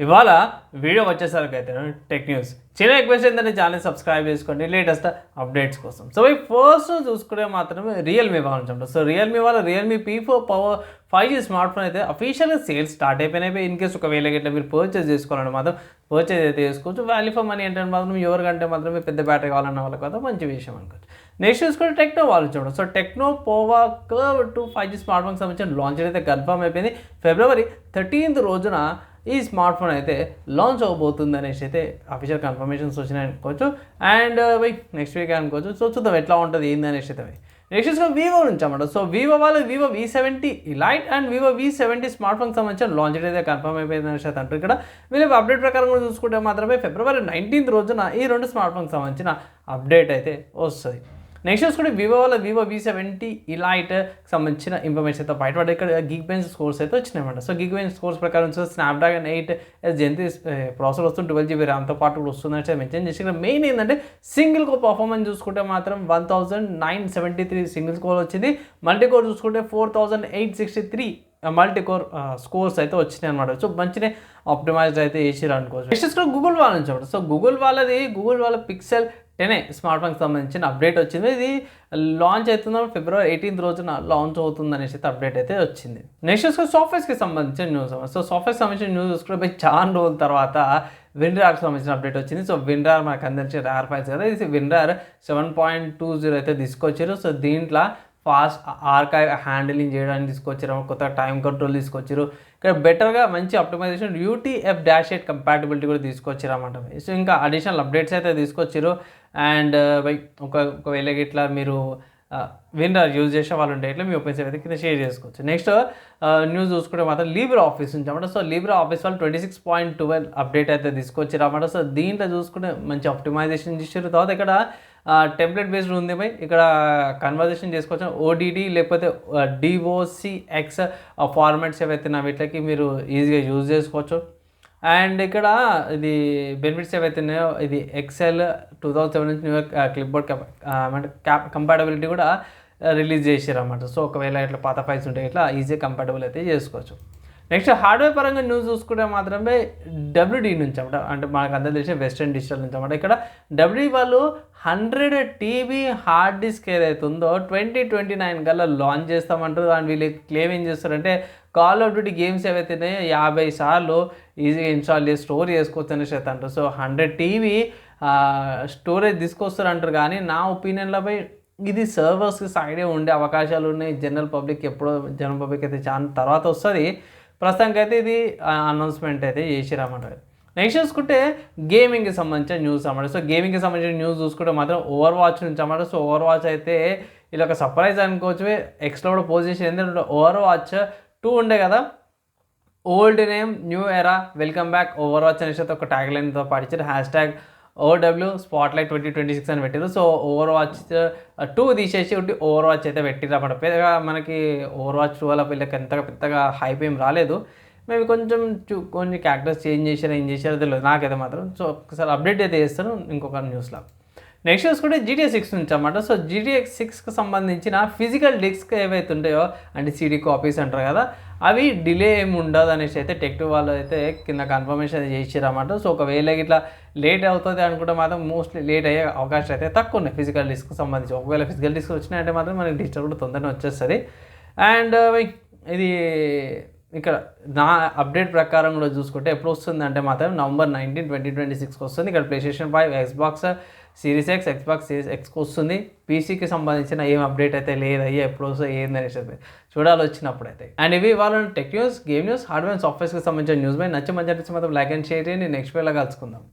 ఇవాళ వీడియో వచ్చేసరికి tech news చిన్న రిక్వెస్ట్ ఏంటంటే ఛానల్ సబ్స్క్రైబ్ చేసుకోండి లేటెస్ట్ అప్డేట్స్ కోసం. సో ఈ ఫస్ట్ చూసుకుంటే మాత్రమే రియల్మీ వాళ్ళ సో రియల్మీ వాళ్ళ Realme P4 power 5G smart phone అయితే అఫీషియల్గా సేల్స్ స్టార్ట్ అయిపోయినాయి. ఇన్ కేసు ఒకవేళ ఇట్లా మీరు పర్చేస్ చేసుకోవాలని మాత్రం పర్చేస్ అయితే చేసుకోవచ్చు. వాల్యూ ఫర్ మనీ ఏంటంటే మాత్రం ఎవరికంటే మాత్రమే పెద్ద బ్యాటరీ కావాలన్న వాళ్ళకి కదా మంచి విషయం అనుకోవచ్చు. నెక్స్ట్ చూసుకుంటే టెక్నో వాళ్ళు చూడండి. సో టెక్నో పోవా కర్వ్ 2 5G స్మార్ట్ ఫోన్కి సంబంధించిన లాంచ్ అయితే కన్ఫర్మ్ అయిపోయింది. February 13th రోజున ఈ స్మార్ట్ ఫోన్ అయితే లాంచ్ అవ్వబోతుంది అనేసి అయితే అఫీషియల్ కన్ఫర్మేషన్స్ వచ్చినాయి అనుకోవచ్చు. అండ్ నెక్స్ట్ వీక్ అనుకోవచ్చు. సో చూద్దాం ఎట్లా ఉంటుంది ఏంది అనేసి అయితే. నెక్స్ట్ వివో నుంచి అన్నమాట. సో వివో వాళ్ళు Vivo V70 light and Vivo V70 smart ఫోన్కి సంబంధించిన లాంచ్ అయితే కన్ఫర్మ్ అయిపోయింది అనేసి అయితే అంటారు. ఇక్కడ వీళ్ళు అప్డేట్ ప్రకారం కూడా చూసుకుంటే మాత్రమే February 19th రోజున ఈ రెండు స్మార్ట్ ఫోన్కి సంబంధించిన అప్డేట్ అయితే వస్తుంది. నెక్స్ట్ చూసుకుంటే వివో వాళ్ళ వివో V70 లైట్ సంబంధించిన ఇన్ఫర్మేషన్ అయితే బయటపడే ఇక్కడ గిగ్ బెంచ్ స్కోర్స్ అయితే వచ్చినాయన్నమాట. సో గిగ్ బెంచ్ స్కోర్స్ ప్రకారం చూస్తే స్నాప్డ్రాగన్ 8 Gen 3 ప్రాసెసర్ వస్తుంది, 12GB ర్యామ్తో పాటు కూడా వస్తుందని మెన్షన్ చేసి ఇక్కడ మెయిన్ ఏంటంటే సింగిల్ కోర్ పర్ఫార్మెన్స్ చూసుకుంటే మాత్రం 1973 సింగిల్ కోర్ వచ్చింది. మల్టీ కోర్ చూసుకుంటే 4863 మల్టీ కోర్ స్కోర్స్ అయితే వచ్చినాయి అనమాట. సో మంచిగా ఆప్టిమైజ్డ్ అయితే చేసిరు అనుకోవచ్చు. నెక్స్ట్ గూగుల్ వాళ్ళ నుంచి. సో గూగుల్ వాళ్ళ పిక్సెల్ 10 స్మార్ట్ ఫోన్కి సంబంధించిన అప్డేట్ వచ్చింది. ఇది లాంచ్ అవుతుందో February 18th రోజున లాంచ్ అవుతుంది అనేసి అయితే అప్డేట్ అయితే వచ్చింది. నెక్స్ట్ చూసుకుంటే సాఫ్ట్వేర్స్కి సంబంధించిన న్యూస్. సో సాఫ్ట్వేర్కి సంబంధించిన న్యూస్ చూసుకుంటే చాలా రోజుల తర్వాత WinRARకి సంబంధించిన అప్డేట్ వచ్చింది. సో WinRAR మనకు అందరికీ ర్యార్ ఫైల్స్ కదా, ఇది WinRAR 7.20 అయితే తీసుకొచ్చారు. సో దీంట్లో ఫాస్ట్ ఆర్కైవ్ హ్యాండిలింగ్ చేయడానికి తీసుకొచ్చారు, కొత్త టైం కంట్రోల్ తీసుకొచ్చారు. ఇక్కడ బెటర్గా మంచి ఆప్టిమైజేషన్ UTF-8 కంపాటబిలిటీ కూడా తీసుకొచ్చారు అన్నమాట. సో ఇంకా అడిషనల్ అప్డేట్స్ అయితే తీసుకొచ్చారు. అండ్ ఒకవేళ ఇట్లా మీరు WinRAR యూజ్ చేసే వాళ్ళు ఉంటే ఇట్లా మీ ఒపీనియన్స్ అయితే కింద షేర్ చేసుకోవచ్చు. నెక్స్ట్ న్యూస్ చూసుకుంటే మాత్రం లీబ్రా ఆఫీస్ నుంచి అన్నమాట. సో లీబ్రా ఆఫీస్ వాళ్ళు 26.12 అప్డేట్ అయితే తీసుకొచ్చారు అన్నమాట. సో దీంట్లో చూసుకుంటే మంచి ఆప్టిమైజేషన్ చేశారు. తర్వాత ఇక్కడ టెంప్లెట్ బేస్డ్ ఉంది బై, ఇక్కడ కన్వర్జేషన్ చేసుకోవచ్చు. ODD లేకపోతే DOCX ఫార్మాట్స్ ఏవైతే వీటికి మీరు ఈజీగా యూజ్ చేసుకోవచ్చు. అండ్ ఇక్కడ ఇది బెనిఫిట్స్ ఏవైతే ఉన్నాయో ఇది Excel 2007 నుంచి న్యూ క్లిప్బోర్డ్ కంపాటబిలిటీ కూడా రిలీజ్ చేసారు అన్నమాట. సో ఒకవేళ ఇట్లా పాత ఫైల్స్ ఉంటే ఇట్లా ఈజీగా కంపాటబుల్ అయితే చేసుకోవచ్చు. నెక్స్ట్ హార్డ్వేర్ పరంగా న్యూస్ చూసుకుంటే మాత్రమే WD నుంచి అన్నమాట, అంటే మనకు అందరూ తెలిసే వెస్టర్న్ డిజిటల్ నుంచి అన్నమాట. ఇక్కడ WD వాళ్ళు 100 TB హార్డ్ డిస్క్ ఏదైతే ఉందో 2029 కల్లా లాంచ్ చేస్తామంటారు. అండ్ వీళ్ళు క్లెయిమ్ ఏం చేస్తారంటే కాల్ ఆఫ్ డ్యూటీ గేమ్స్ ఏవైతే ఉన్నాయో 50 సార్లు ఈజీగా ఇన్స్టాల్ చేసి స్టోర్ చేసుకోవచ్చు అనేసి అయితే అంటారు. సో 100 TB స్టోరేజ్ తీసుకొస్తారు అంటారు. కానీ నా ఒపీనియన్లో పోయి ఇది సర్వర్స్కి సైడే ఉండే అవకాశాలు ఉన్నాయి. జనరల్ పబ్లిక్ అయితే చాలా తర్వాత వస్తుంది. ప్రస్తుతానికి అయితే ఇది అనౌన్స్మెంట్ అయితే చేసిరన్నమాట. నెక్స్ట్ చూసుకుంటే గేమింగ్కి సంబంధించిన న్యూస్ అన్నమాట. సో గేమింగ్కి సంబంధించిన న్యూస్ చూసుకుంటే మాత్రం ఓవర్ వాచ్ నుంచి అన్నమాట. సో ఓవర్ వాచ్ అయితే ఇలా ఒక సర్ప్రైజ్ అనుకోవచ్చు. ఎక్స్లో కూడా పోస్ట్ చేసి ఎందుకంటే ఓవర్ వాచ్ 2 ఉండే కదా, old name new era welcome back over watch అనేసి అయితే ఒక ట్యాగ్ లైన్తో పాటించారు. #OW స్పాట్లైట్ 2026 అని పెట్టారు. సో ఓవర్ వాచ్ 2 తీసేసి ఒకటి ఓవర్ వాచ్ అయితే పెట్టిరు అన్నమాట. పెద్దగా మనకి ఓవర్ వాచ్ 2 వల్ల వీళ్ళకి పెద్దగా హైప్ ఏం రాలేదు. మేము కొన్ని క్యారెక్టర్స్ చేంజ్ చేశారు, ఏం చేశారో తెలియదు నాకైతే మాత్రం. సో ఒకసారి అప్డేట్ అయితే చేస్తాను ఇంకొక న్యూస్లో. నెక్స్ట్ చూసుకుంటే GTA 6 నుంచి అన్నమాట. సో GTA 6కి సంబంధించిన ఫిజికల్ డిస్క్ ఏవైతే ఉంటాయో అంటే CD కాపీస్ అంటారు కదా, అవి డిలే ఏమి ఉండదు అనేసి అయితే టెక్2 వాళ్ళు అయితే కింద కన్ఫర్మేషన్ చేసారు అన్నమాట. సో ఒకవేళ ఇట్లా లేట్ అవుతుంది అనుకుంటే మాత్రం మోస్ట్లీ లేట్ అయ్యే అవకాశాలు అయితే తక్కువ ఉన్నాయి ఫిజికల్ డిస్క్ సంబంధించి. ఒకవేళ ఫిజికల్ డిస్క్ వచ్చినాయంటే మాత్రం మనకి డిజిటల్ కూడా తొందరగా వచ్చేస్తుంది. అండ్ ఇది ఇక్కడ నా అప్డేట్ ప్రకారం కూడా చూసుకుంటే ఎప్పుడు వస్తుంది అంటే మాత్రం November 19, 2026 వస్తుంది. ఇక్కడ PlayStation 5, Xbox Series X, Xbox Series Xకి వస్తుంది. PCకి సంబంధించిన ఏం అప్డేట్ అయితే లేదయ్యా, ఎప్పుడు వస్తుంది ఏందనేసి చూడాలి వచ్చినప్పుడు అయితే. అండ్ ఇవి వాళ్ళ tech news, game news, hardware and సాఫ్ట్వేర్స్కి సంబంధించిన న్యూస్. నచ్చి మంచి మాత్రం లైక్ అండ్ షేర్ చేయండి. నెక్స్ట్ వేళ కలుసుకుందాం.